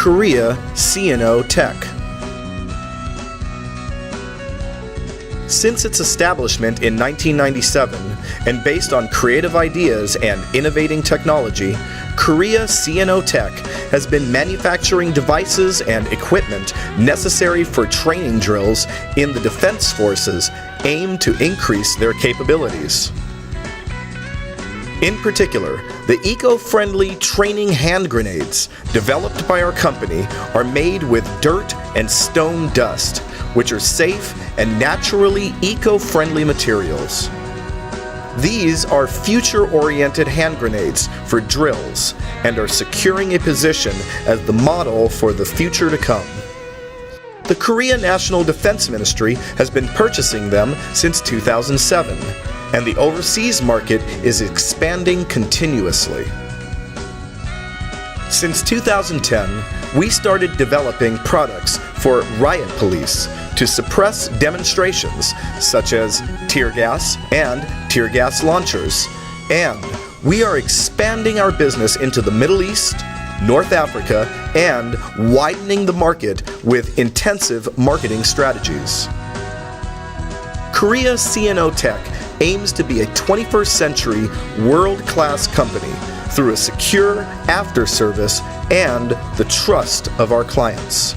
Korea CNO Tech. Since its establishment in 1997, and based on creative ideas and innovating technology, Korea CNO Tech has been manufacturing devices and equipment necessary for training drills in the defense forces aimed to increase their capabilities. In particular, the eco-friendly training hand grenades developed by our company are made with dirt and stone dust, which are safe and naturally eco-friendly materials. These are future-oriented hand grenades for drills and are securing a position as the model for the future to come. The Korea National Defense Ministry has been purchasing them since 2007, and the overseas market is expanding continuously. Since 2010, we started developing products for riot police to suppress demonstrations such as tear gas and tear gas launchers, and we are expanding our business into the Middle East, North Africa, and widening the market with intensive marketing strategies. Korea CNO Tech aims to be a 21st century world-class company through a secure after-service and the trust of our clients.